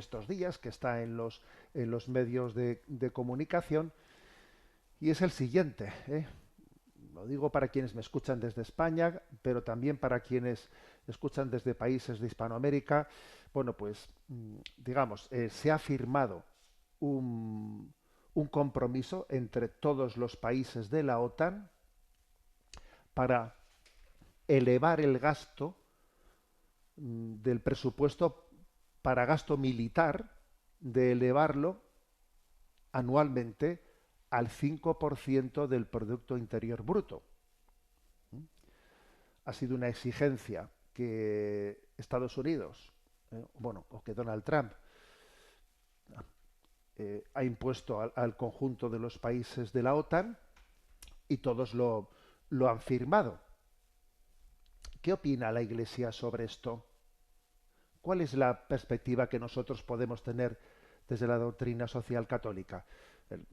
estos días, que está en los medios de comunicación, y es el siguiente, ¿eh? Lo digo para quienes me escuchan desde España, pero también para quienes escuchan desde países de Hispanoamérica. Bueno, pues digamos, se ha firmado un compromiso entre todos los países de la OTAN para elevar el gasto del presupuesto para gasto militar, de elevarlo anualmente al 5% del Producto Interior Bruto. Ha sido una exigencia que Estados Unidos, bueno, o que Donald Trump ha impuesto al conjunto de los países de la OTAN, y todos lo han firmado. ¿Qué opina la Iglesia sobre esto? ¿Cuál es la perspectiva que nosotros podemos tener desde la doctrina social católica?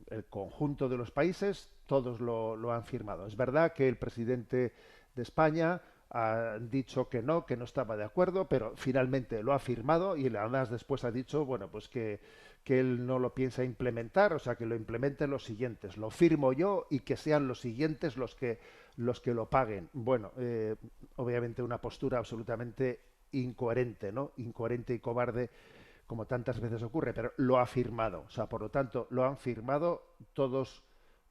El conjunto de los países, todos lo han firmado. Es verdad que el presidente de España ha dicho que no estaba de acuerdo, pero finalmente lo ha firmado, y además después ha dicho, bueno, pues que él no lo piensa implementar, o sea, que lo implementen los siguientes. Lo firmo yo y que sean los siguientes los que lo paguen. Bueno, obviamente una postura absolutamente incoherente, ¿no? Incoherente y cobarde, como tantas veces ocurre, pero lo ha firmado. O sea, por lo tanto, lo han firmado todos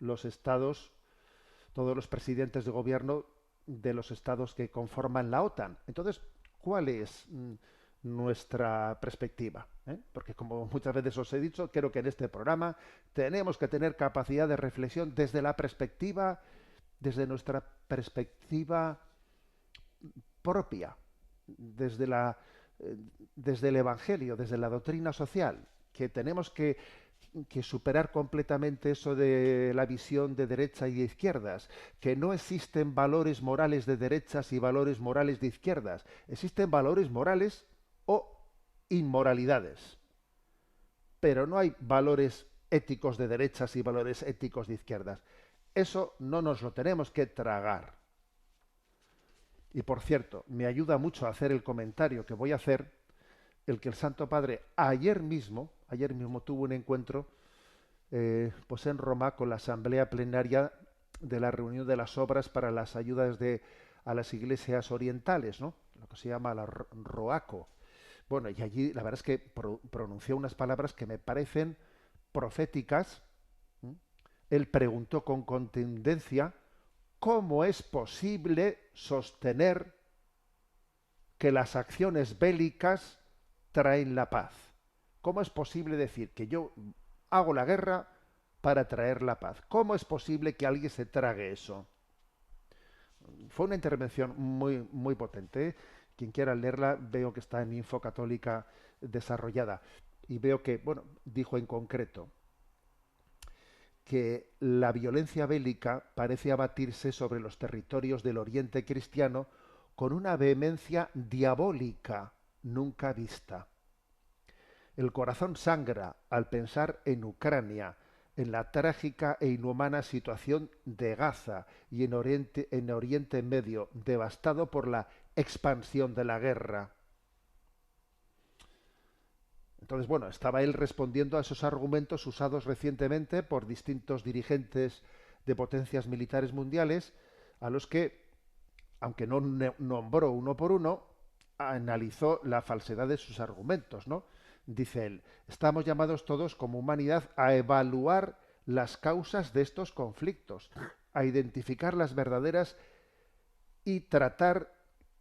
los estados, todos los presidentes de gobierno de los estados que conforman la OTAN. Entonces, ¿cuál es nuestra perspectiva? Porque, como muchas veces os he dicho, creo que en este programa tenemos que tener capacidad de reflexión desde la perspectiva, desde nuestra perspectiva propia, desde desde el Evangelio, desde la doctrina social, que tenemos que superar completamente eso de la visión de derecha y de izquierdas, que no existen valores morales de derechas y valores morales de izquierdas, existen valores morales o inmoralidades, pero no hay valores éticos de derechas y valores éticos de izquierdas. Eso no nos lo tenemos que tragar. Y por cierto, me ayuda mucho a hacer el comentario que voy a hacer, el que el Santo Padre ayer mismo tuvo un encuentro pues en Roma con la asamblea plenaria de la reunión de las obras para las ayudas a las iglesias orientales, ¿no? Lo que se llama la ROACO. Bueno, y allí la verdad es que pronunció unas palabras que me parecen proféticas. ¿M? Él preguntó con contundencia cómo es posible sostener que las acciones bélicas traen la paz. ¿Cómo es posible decir que yo hago la guerra para traer la paz? ¿Cómo es posible que alguien se trague eso? Fue una intervención muy potente. Quien quiera leerla, veo que está en Info Católica desarrollada. Y veo que, bueno, dijo en concreto que la violencia bélica parece abatirse sobre los territorios del Oriente cristiano con una vehemencia diabólica nunca vista. El corazón sangra al pensar en Ucrania, en la trágica e inhumana situación de Gaza y en Oriente Medio, devastado por la expansión de la guerra. Entonces, bueno, estaba él respondiendo a esos argumentos usados recientemente por distintos dirigentes de potencias militares mundiales, a los que, aunque no nombró uno por uno, analizó la falsedad de sus argumentos, ¿no? Dice él, estamos llamados todos como humanidad a evaluar las causas de estos conflictos, a identificar las verdaderas y tratar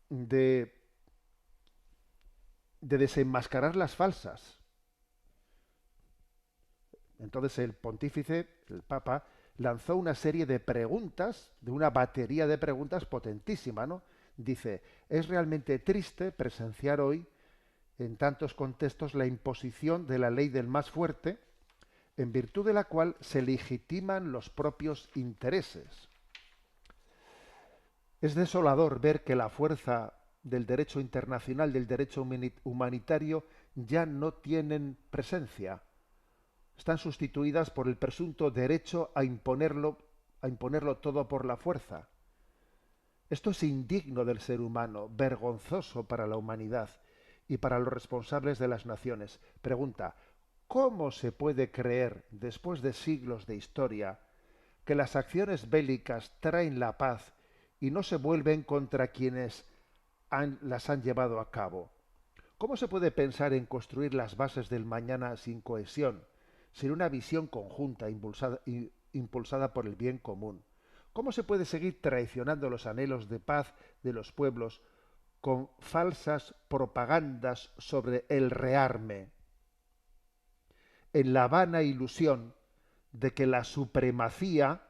de, de desenmascarar las falsas. Entonces el pontífice, el Papa, lanzó una serie de preguntas, de una batería de preguntas potentísima, ¿no? Dice, es realmente triste presenciar hoy, en tantos contextos, la imposición de la ley del más fuerte, en virtud de la cual se legitiman los propios intereses. Es desolador ver que la fuerza del derecho internacional, del derecho humanitario, ya no tienen presencia. Están sustituidas por el presunto derecho a imponerlo todo por la fuerza. Esto es indigno del ser humano, vergonzoso para la humanidad, y para los responsables de las naciones. Pregunta, ¿cómo se puede creer, después de siglos de historia, que las acciones bélicas traen la paz y no se vuelven contra quienes las han llevado a cabo? ¿Cómo se puede pensar en construir las bases del mañana sin cohesión, sin una visión conjunta impulsada por el bien común? ¿Cómo se puede seguir traicionando los anhelos de paz de los pueblos con falsas propagandas sobre el rearme, en la vana ilusión de que la supremacía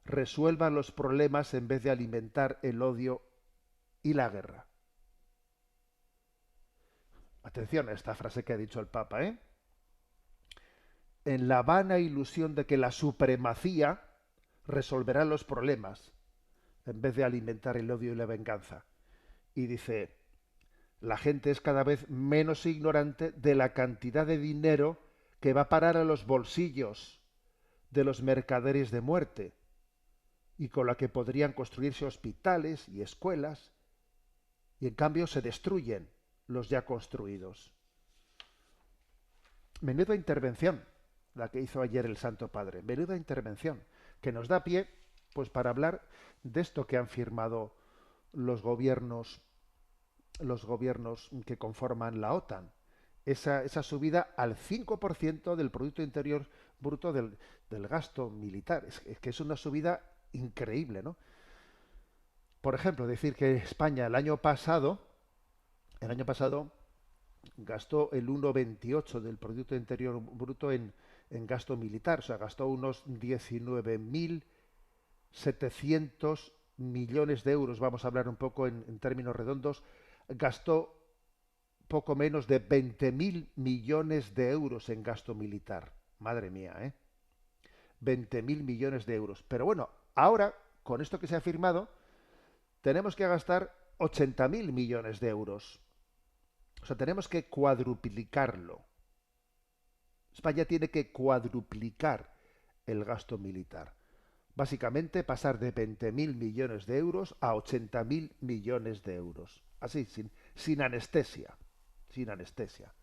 resuelva los problemas en vez de alimentar el odio y la guerra? Atención a esta frase que ha dicho el Papa, ¿eh? En la vana ilusión de que la supremacía resolverá los problemas en vez de alimentar el odio y la venganza. Y dice, la gente es cada vez menos ignorante de la cantidad de dinero que va a parar a los bolsillos de los mercaderes de muerte y con la que podrían construirse hospitales y escuelas, y en cambio se destruyen los ya construidos. Menuda intervención la que hizo ayer el Santo Padre, menuda intervención, que nos da pie pues para hablar de esto que han firmado los gobiernos que conforman la OTAN. Esa subida al 5% del Producto Interior Bruto del gasto militar. Es que es una subida increíble, ¿no? Por ejemplo, decir que España el año pasado gastó el 1,28 del Producto Interior Bruto en gasto militar, o sea, gastó unos 19.700 millones de euros, vamos a hablar un poco en términos redondos, gastó poco menos de 20.000 millones de euros en gasto militar. Madre mía, ¿eh? 20.000 millones de euros. Pero bueno, ahora, con esto que se ha firmado, tenemos que gastar 80.000 millones de euros. O sea, tenemos que cuadruplicarlo. España tiene que cuadruplicar el gasto militar. Básicamente pasar de 20.000 millones de euros a 80.000 millones de euros. Así, sin anestesia. Sin anestesia.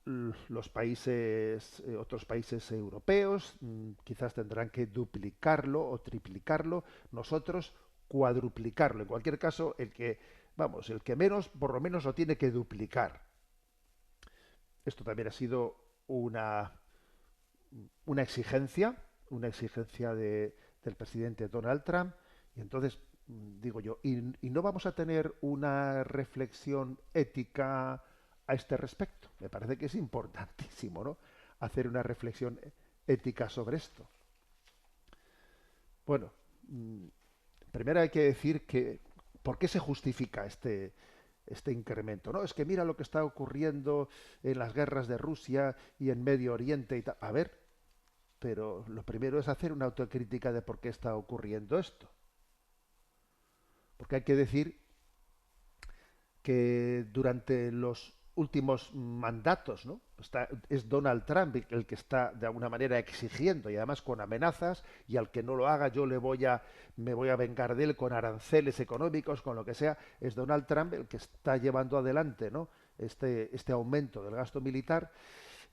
Los países, otros países europeos, quizás tendrán que duplicarlo o triplicarlo. Nosotros cuadruplicarlo. En cualquier caso, el que menos, por lo menos lo tiene que duplicar. Esto también ha sido una exigencia, del presidente Donald Trump, y entonces digo yo, ¿y no vamos a tener una reflexión ética a este respecto? Me parece que es importantísimo, ¿no? Hacer una reflexión ética sobre esto. Bueno, primero hay que decir que ¿por qué se justifica este incremento? No, es que mira lo que está ocurriendo en las guerras de Rusia y en Medio Oriente y tal. A ver, pero lo primero es hacer una autocrítica de por qué está ocurriendo esto. Porque hay que decir que durante los últimos mandatos, ¿no? Es Donald Trump el que está de alguna manera exigiendo y además con amenazas, y al que no lo haga me voy a vengar de él con aranceles económicos, con lo que sea. Es Donald Trump el que está llevando adelante, ¿no? Este aumento del gasto militar,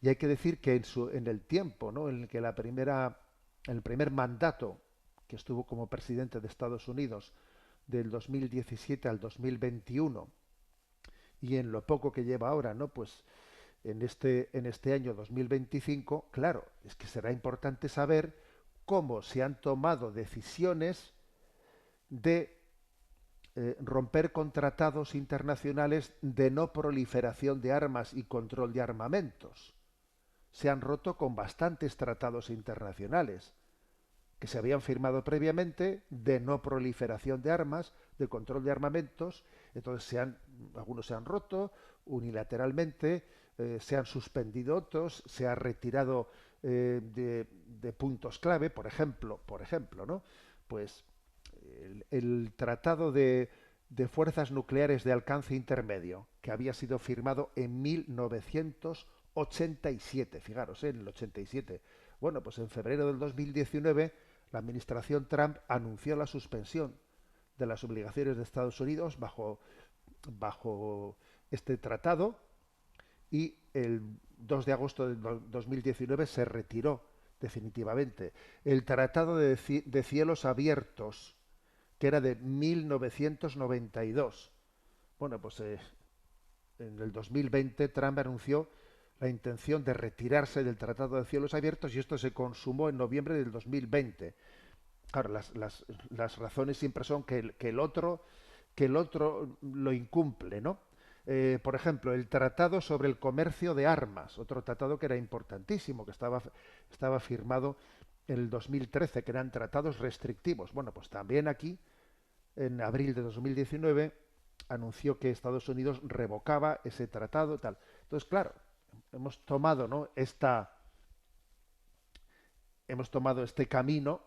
y hay que decir que en el tiempo, ¿no? En el que el primer mandato que estuvo como presidente de Estados Unidos del 2017 al 2021, y en lo poco que lleva ahora, ¿no? Pues en este año 2025, claro, es que será importante saber cómo se han tomado decisiones de romper con tratados internacionales de no proliferación de armas y control de armamentos. Se han roto con bastantes tratados internacionales que se habían firmado previamente de no proliferación de armas, de control de armamentos. Entonces algunos se han roto unilateralmente, se han suspendido otros, se ha retirado de puntos clave, por ejemplo, ¿no? Pues el tratado de fuerzas nucleares de alcance intermedio, que había sido firmado en 1987, fijaros, en el 87. Bueno, pues en febrero del 2019 la administración Trump anunció la suspensión de las obligaciones de Estados Unidos bajo bajo este tratado y el 2 de agosto de 2019 se retiró definitivamente. El Tratado de Cielos Abiertos, que era de 1992. Bueno, pues en el 2020 Trump anunció la intención de retirarse del Tratado de Cielos Abiertos y esto se consumó en noviembre del 2020. Claro, las razones siempre son que el otro lo incumple, ¿no? Por ejemplo, el Tratado sobre el Comercio de Armas, otro tratado que era importantísimo, que estaba firmado en el 2013, que eran tratados restrictivos. Bueno, pues también aquí, en abril de 2019, anunció que Estados Unidos revocaba ese tratado, tal. Entonces, claro, hemos tomado, ¿no? Hemos tomado este camino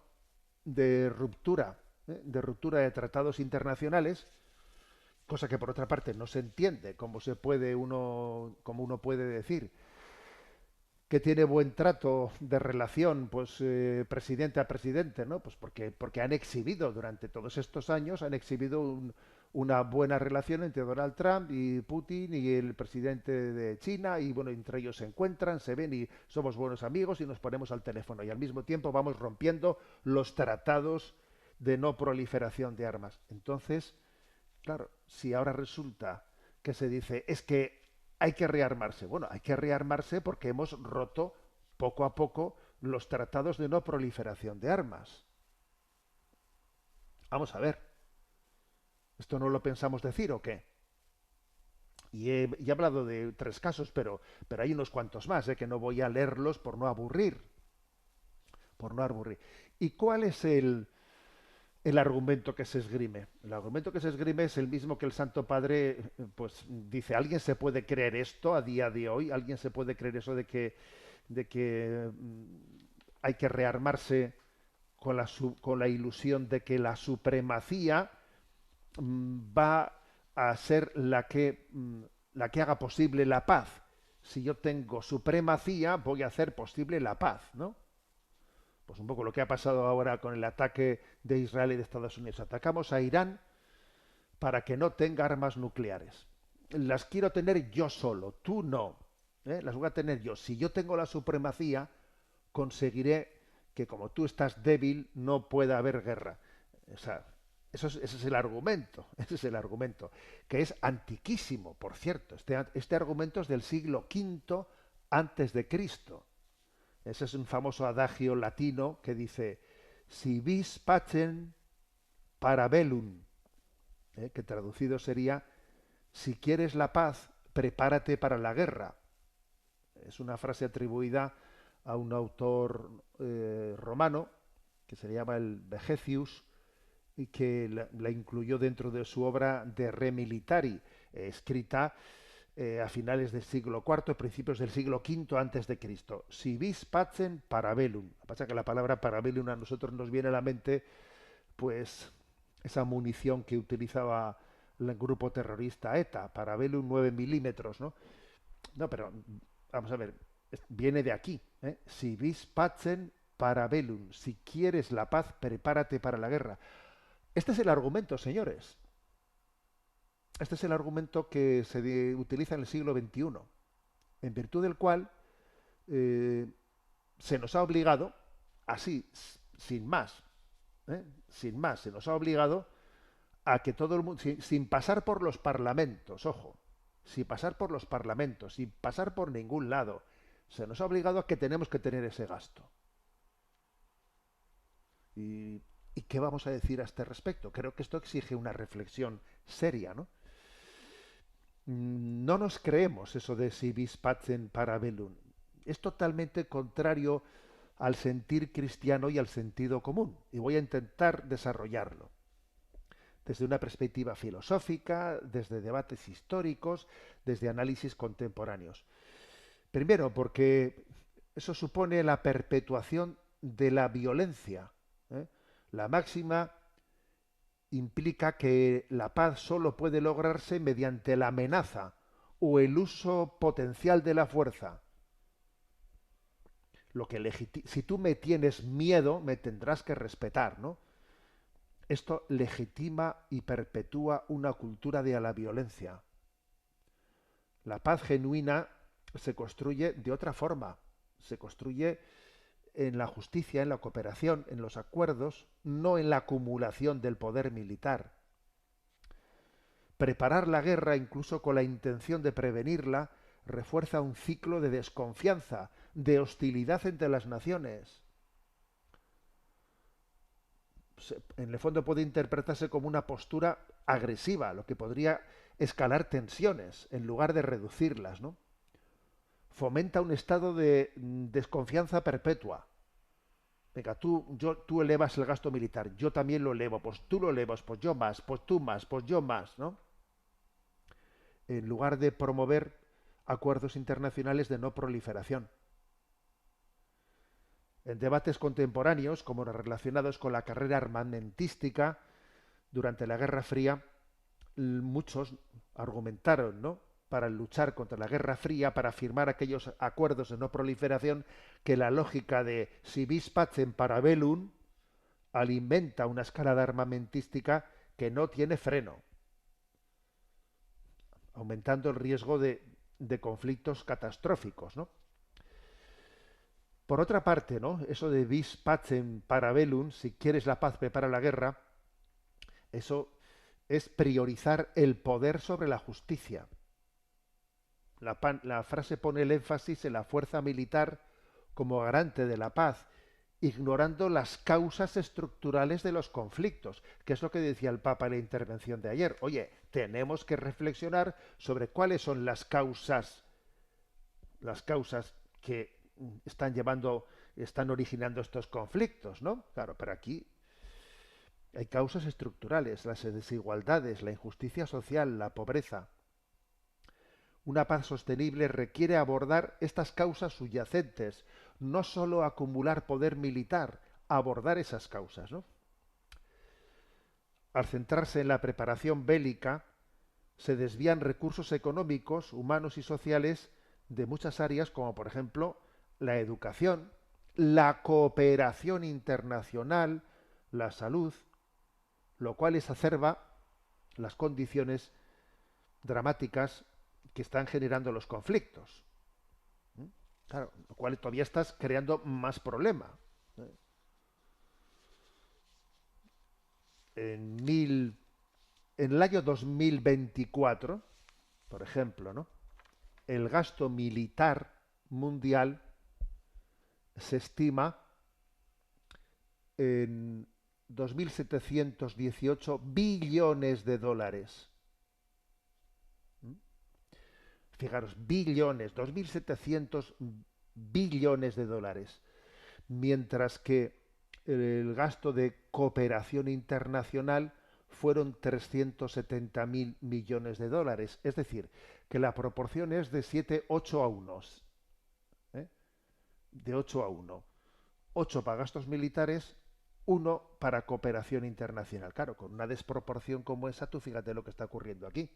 de ruptura de tratados internacionales, cosa que por otra parte no se entiende cómo uno puede decir que tiene buen trato de relación, pues presidente a presidente, ¿no? Pues porque han exhibido durante todos estos años, han exhibido una buena relación entre Donald Trump y Putin y el presidente de China, y bueno, entre ellos se encuentran, se ven y somos buenos amigos y nos ponemos al teléfono y al mismo tiempo vamos rompiendo los tratados de no proliferación de armas. Entonces, claro, si ahora resulta que se dice es que hay que rearmarse, bueno, hay que rearmarse porque hemos roto poco a poco los tratados de no proliferación de armas. Vamos a ver, ¿esto no lo pensamos decir o qué? Y he hablado de tres casos, pero hay unos cuantos más, que no voy a leerlos por no aburrir, por no aburrir. ¿Y cuál es el argumento que se esgrime? El argumento que se esgrime es el mismo que el Santo Padre, pues dice, ¿alguien se puede creer esto a día de hoy? ¿Alguien se puede creer eso de que hay que rearmarse con la ilusión de que la supremacía va a ser la que haga posible la paz? Si yo tengo supremacía, voy a hacer posible la paz, ¿no? Pues un poco lo que ha pasado ahora con el ataque de Israel y de Estados Unidos. Atacamos a Irán para que no tenga armas nucleares. Las quiero tener yo solo, tú no. Las voy a tener yo. Si yo tengo la supremacía, conseguiré que como tú estás débil, no pueda haber guerra. O sea, ese es el argumento, ese es el argumento, que es antiquísimo, por cierto. Este argumento es del siglo V antes de Cristo. Ese es un famoso adagio latino que dice, si vis pacem para bellum, que traducido sería, si quieres la paz, prepárate para la guerra. Es una frase atribuida a un autor romano que se llama el Vegetius y que la incluyó dentro de su obra De Re Militari, escrita a finales del siglo IV, principios del siglo V antes de Cristo. Si vis pacem para bellum. Lo que pasa es que la palabra para bellum a nosotros nos viene a la mente, pues, esa munición que utilizaba el grupo terrorista ETA, para bellum 9 milímetros, ¿no? No, pero vamos a ver, viene de aquí. Si vis pacem para bellum. Si quieres la paz, prepárate para la guerra. Este es el argumento, señores. Este es el argumento que utiliza en el siglo XXI, en virtud del cual eh, se nos ha obligado, así, sin más, sin más, se nos ha obligado a que todo el mundo, sin pasar por los parlamentos, ojo, sin pasar por los parlamentos, sin pasar por ningún lado, se nos ha obligado a que tenemos que tener ese gasto. ¿Y qué vamos a decir a este respecto? Creo que esto exige una reflexión seria, ¿no? No nos creemos eso de si vis pacem para bellum. Es totalmente contrario al sentir cristiano y al sentido común. Y voy a intentar desarrollarlo desde una perspectiva filosófica, desde debates históricos, desde análisis contemporáneos. Primero, porque eso supone la perpetuación de la violencia. La máxima implica que la paz solo puede lograrse mediante la amenaza o el uso potencial de la fuerza. Si tú me tienes miedo, me tendrás que respetar, ¿no? Esto legitima y perpetúa una cultura de la violencia. La paz genuina se construye de otra forma. Se construye en la justicia, en la cooperación, en los acuerdos, no en la acumulación del poder militar. Preparar la guerra, incluso con la intención de prevenirla, refuerza un ciclo de desconfianza, de hostilidad entre las naciones. En el fondo puede interpretarse como una postura agresiva, lo que podría escalar tensiones en lugar de reducirlas, ¿no? Fomenta un estado de desconfianza perpetua. Venga, tú elevas el gasto militar, yo también lo elevo, pues tú lo elevas, pues yo más, pues tú más, pues yo más, ¿no? En lugar de promover acuerdos internacionales de no proliferación. En debates contemporáneos, como los relacionados con la carrera armamentística, durante la Guerra Fría, muchos argumentaron, ¿no?, para luchar contra la Guerra Fría, para firmar aquellos acuerdos de no proliferación, que la lógica de si vis pacem para bellum alimenta una escalada armamentística que no tiene freno, aumentando el riesgo de conflictos catastróficos, ¿no? Por otra parte, ¿no?, eso de vis pacem para bellum, si quieres la paz, prepara la guerra, eso es priorizar el poder sobre la justicia. La frase pone el énfasis en la fuerza militar como garante de la paz, ignorando las causas estructurales de los conflictos, que es lo que decía el Papa en la intervención de ayer. Oye, tenemos que reflexionar sobre cuáles son las causas que están originando estos conflictos, ¿no? Claro, pero aquí hay causas estructurales, las desigualdades, la injusticia social, la pobreza. Una paz sostenible requiere abordar estas causas subyacentes, no solo acumular poder militar, abordar esas causas, ¿no? Al centrarse en la preparación bélica, se desvían recursos económicos, humanos y sociales de muchas áreas, como por ejemplo la educación, la cooperación internacional, la salud, lo cual exacerba las condiciones dramáticas que están generando los conflictos. ¿Mm? Claro, lo cual todavía estás creando más problema. ¿Eh? En, mil, en el año 2024, por ejemplo, ¿no?, el gasto militar mundial se estima en 2.718 billones de dólares. ¿Mm? Fijaros, billones, 2.700 billones de dólares. Mientras que el gasto de cooperación internacional fueron 370.000 millones de dólares. Es decir, que la proporción es de 7-8-1. ¿Eh? De 8-1. 8 para gastos militares, 1 para cooperación internacional. Claro, con una desproporción como esa, tú fíjate lo que está ocurriendo aquí.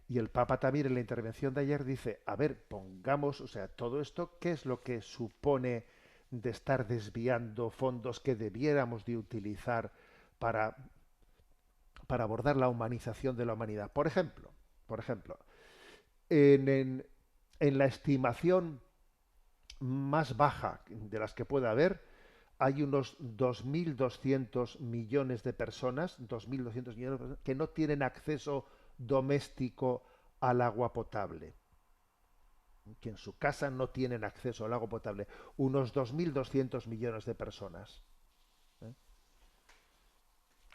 Y el Papa también en la intervención de ayer dice, a ver, pongamos, o sea, todo esto, ¿qué es lo que supone de estar desviando fondos que debiéramos de utilizar para, para abordar la humanización de la humanidad? Por ejemplo, en, en, en la estimación más baja de las que pueda haber, hay unos 2.200 millones de personas, 2.200 millones de personas que no tienen acceso doméstico al agua potable, que en su casa no tienen acceso al agua potable, unos 2.200 millones de personas. ¿Eh?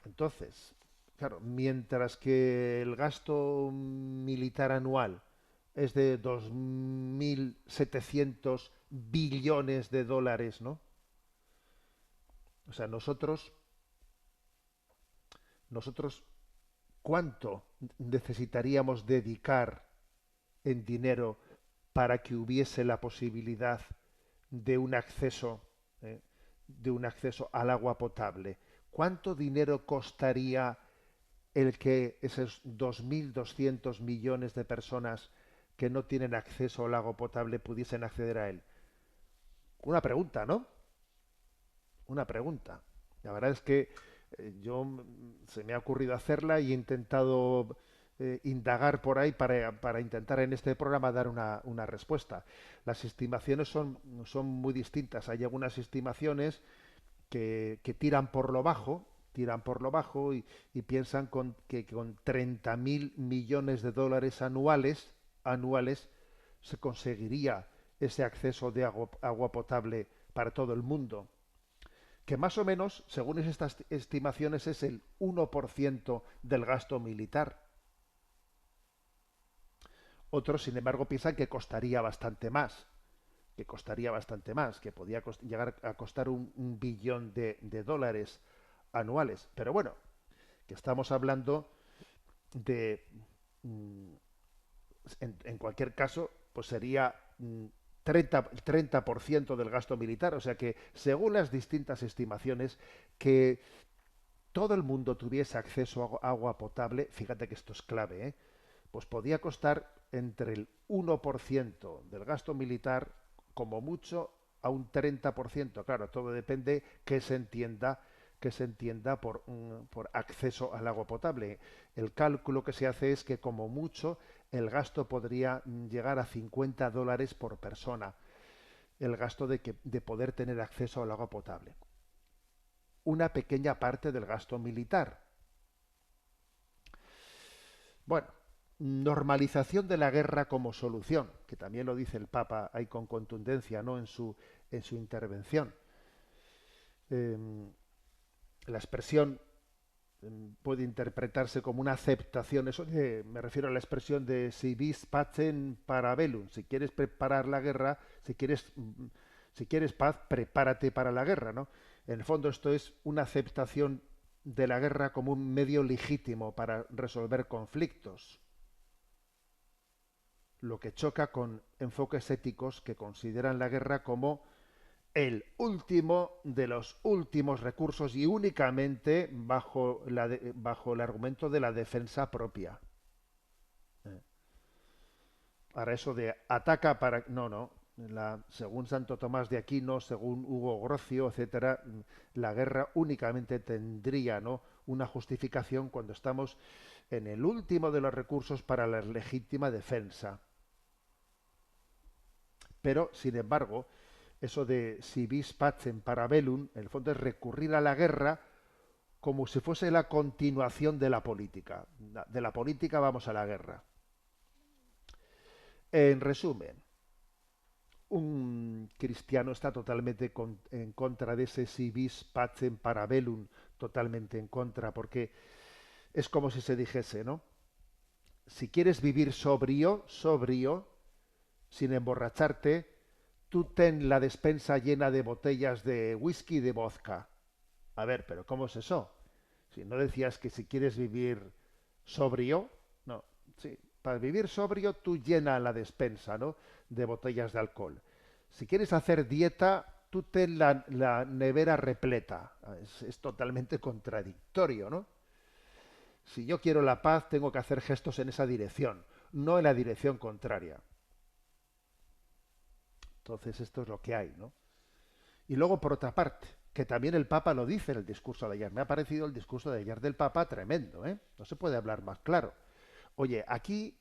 Entonces, claro, mientras que el gasto militar anual es de 2.700 billones de dólares, ¿no? O sea, nosotros, ¿cuánto necesitaríamos dedicar en dinero para que hubiese la posibilidad de un acceso, eh, de un acceso al agua potable? ¿Cuánto dinero costaría el que esos 2.200 millones de personas que no tienen acceso al agua potable pudiesen acceder a él? Una pregunta, ¿no? Una pregunta. La verdad es que se me ha ocurrido hacerla y he intentado indagar por ahí para intentar en este programa dar una respuesta. Las estimaciones son muy distintas. Hay algunas estimaciones que tiran por lo bajo y piensan que con 30.000 millones de dólares anuales se conseguiría ese acceso de agua potable para todo el mundo, que más o menos, según estas estimaciones, es el 1% del gasto militar. Otros, sin embargo, piensan que costaría bastante más, que podía llegar a costar un billón de dólares anuales. Pero bueno, que estamos hablando de, mm, en cualquier caso, pues sería 30% del gasto militar. O sea que, según las distintas estimaciones, que todo el mundo tuviese acceso a agua potable, fíjate que esto es clave, ¿eh? Pues podía costar entre el 1% del gasto militar, como mucho, a un 30%. Claro, todo depende que se entienda por acceso al agua potable. El cálculo que se hace es que como mucho el gasto podría llegar a $50 por persona, el gasto de poder tener acceso al agua potable. Una pequeña parte del gasto militar. Bueno, normalización de la guerra como solución, que también lo dice el Papa ahí con contundencia, ¿no? En su intervención. Eh, la expresión puede interpretarse como una aceptación, me refiero a la expresión de si vis pacem para bellum, si quieres preparar la guerra, si quieres paz, prepárate para la guerra, ¿no? En el fondo esto es una aceptación de la guerra como un medio legítimo para resolver conflictos, lo que choca con enfoques éticos que consideran la guerra como el último de los últimos recursos y únicamente bajo el argumento de la defensa propia. Eh, Ahora eso de ataca para... No, no. Según Santo Tomás de Aquino, según Hugo Grocio, etcétera, la guerra únicamente tendría, ¿no?, una justificación cuando estamos en el último de los recursos para la legítima defensa. Pero, sin embargo, eso de si vis pacem para bellum, en el fondo es recurrir a la guerra como si fuese la continuación de la política. De la política vamos a la guerra. En resumen, un cristiano está totalmente en contra de ese si vis pacem para bellum, totalmente en contra, porque es como si se dijese, ¿no? Si quieres vivir sobrio, sin emborracharte, tú ten la despensa llena de botellas de whisky y de vodka. A ver, pero ¿cómo es eso? Si no decías que si quieres vivir sobrio, no, sí, para vivir sobrio tú llena la despensa, ¿no?, de botellas de alcohol. Si quieres hacer dieta, tú ten la nevera repleta. Es totalmente contradictorio, ¿no? Si yo quiero la paz, tengo que hacer gestos en esa dirección, no en la dirección contraria. Entonces esto es lo que hay, ¿no? Y luego, por otra parte, que también el Papa lo dice en el discurso de ayer. Me ha parecido el discurso de ayer del Papa tremendo, ¿eh? No se puede hablar más claro. Oye, aquí,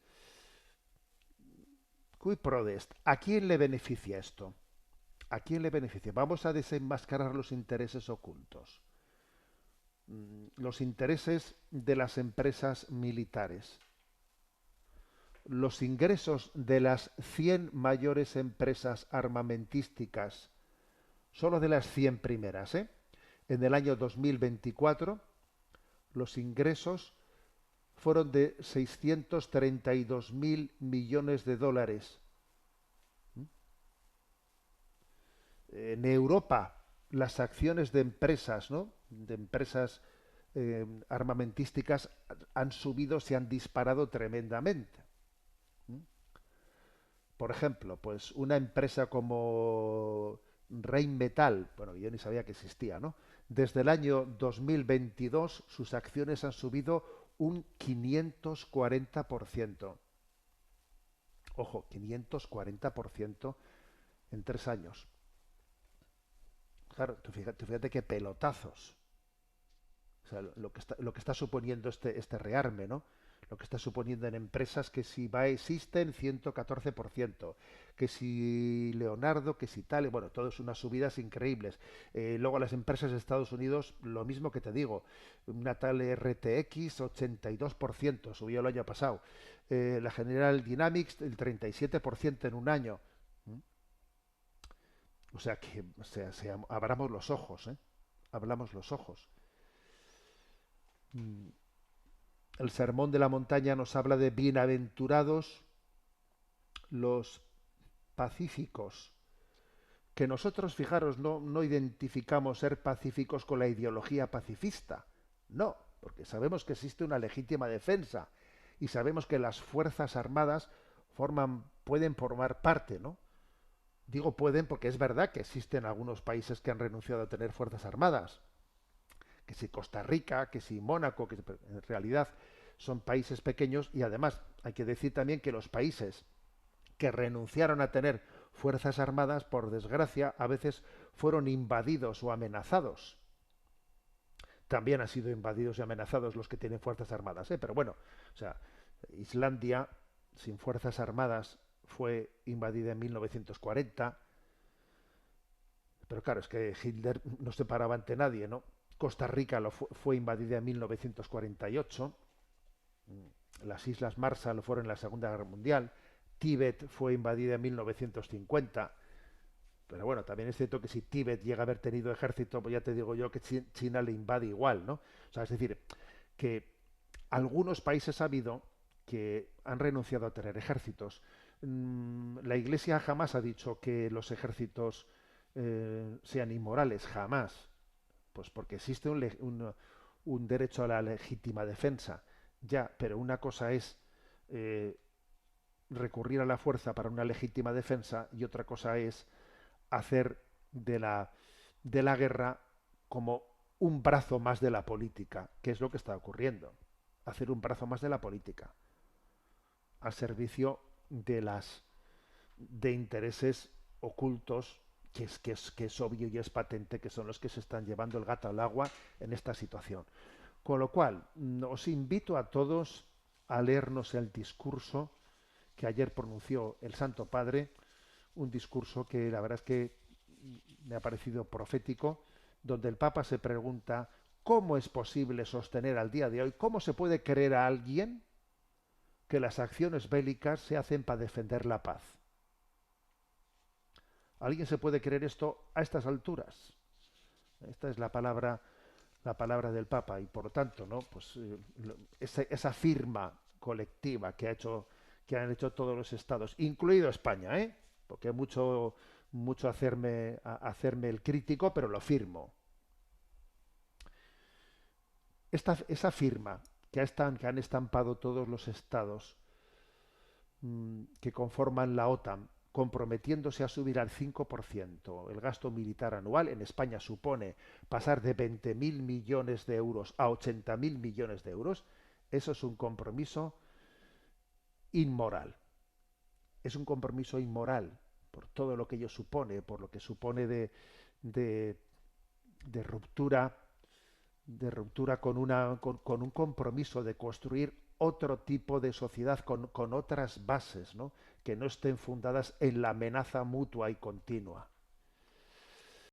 cui prodest, ¿a quién le beneficia esto? ¿A quién le beneficia? Vamos a desenmascarar los intereses ocultos. Los intereses de las empresas militares. Los ingresos de las 100 mayores empresas armamentísticas, solo de las 100 primeras, ¿eh? En el año 2024, los ingresos fueron de 632.000 millones de dólares. En Europa, las acciones de empresas, ¿no?, de empresas armamentísticas han subido, se han disparado tremendamente. Por ejemplo, pues una empresa como Rheinmetall, bueno, yo ni sabía que existía, ¿no? Desde el año 2022 sus acciones han subido un 540%. Ojo, 540% en 3 años. Claro, tú fíjate qué pelotazos. sea, lo que está suponiendo este rearme, ¿no? Lo que está suponiendo en empresas que si va existen 114%, que si Leonardo, que si tal, y bueno, todo es unas subidas increíbles. Luego las empresas de Estados Unidos, lo mismo que te digo, una tal RTX 82% subió el año pasado. La General Dynamics el 37% en un año. ¿Mm? O sea que, abramos los ojos, ¿eh? Abramos los ojos. Mm. El Sermón de la Montaña nos habla de bienaventurados los pacíficos, que nosotros, fijaros, no identificamos ser pacíficos con la ideología pacifista, no, porque sabemos que existe una legítima defensa y sabemos que las Fuerzas Armadas pueden formar parte, ¿no? Digo pueden porque es verdad que existen algunos países que han renunciado a tener Fuerzas Armadas, que si Costa Rica, que si Mónaco, pero en realidad son países pequeños y además hay que decir también que los países que renunciaron a tener fuerzas armadas, por desgracia, a veces fueron invadidos o amenazados. También han sido invadidos y amenazados los que tienen fuerzas armadas, ¿eh? Pero bueno, o sea, Islandia sin fuerzas armadas fue invadida en 1940, pero claro, es que Hitler no se paraba ante nadie, ¿no? Costa Rica fue invadida en 1948, las Islas Marshall fueron en la Segunda Guerra Mundial, Tíbet fue invadida en 1950, pero bueno, también es cierto que si Tíbet llega a haber tenido ejército, pues ya te digo yo que China le invade igual, ¿no? O sea, es decir, que algunos países ha habido que han renunciado a tener ejércitos. La Iglesia jamás ha dicho que los ejércitos sean inmorales, jamás. Pues porque existe un derecho a la legítima defensa. Ya, pero una cosa es eh, recurrir a la fuerza para una legítima defensa y otra cosa es hacer de la guerra como un brazo más de la política, que es lo que está ocurriendo. Hacer un brazo más de la política al servicio de intereses ocultos que es obvio y es patente que son los que se están llevando el gato al agua en esta situación. Con lo cual, os invito a todos a leernos el discurso que ayer pronunció el Santo Padre, un discurso que la verdad es que me ha parecido profético, donde el Papa se pregunta cómo es posible sostener al día de hoy, cómo se puede creer a alguien que las acciones bélicas se hacen para defender la paz. ¿Alguien se puede creer esto a estas alturas? Esta es la palabra del Papa y por lo tanto, ¿no? Pues esa firma colectiva que han hecho todos los estados, incluido España, ¿eh? Porque mucho hacerme el crítico, pero lo firmo. Esa firma que han estampado todos los estados que conforman la OTAN, comprometiéndose a subir al 5% el gasto militar anual, en España supone pasar de 20.000 millones de euros a 80.000 millones de euros, eso es un compromiso inmoral. Es un compromiso inmoral por todo lo que ello supone, por lo que supone de, de ruptura, con un compromiso de construir otro tipo de sociedad con otras bases, ¿no? Que no estén fundadas en la amenaza mutua y continua.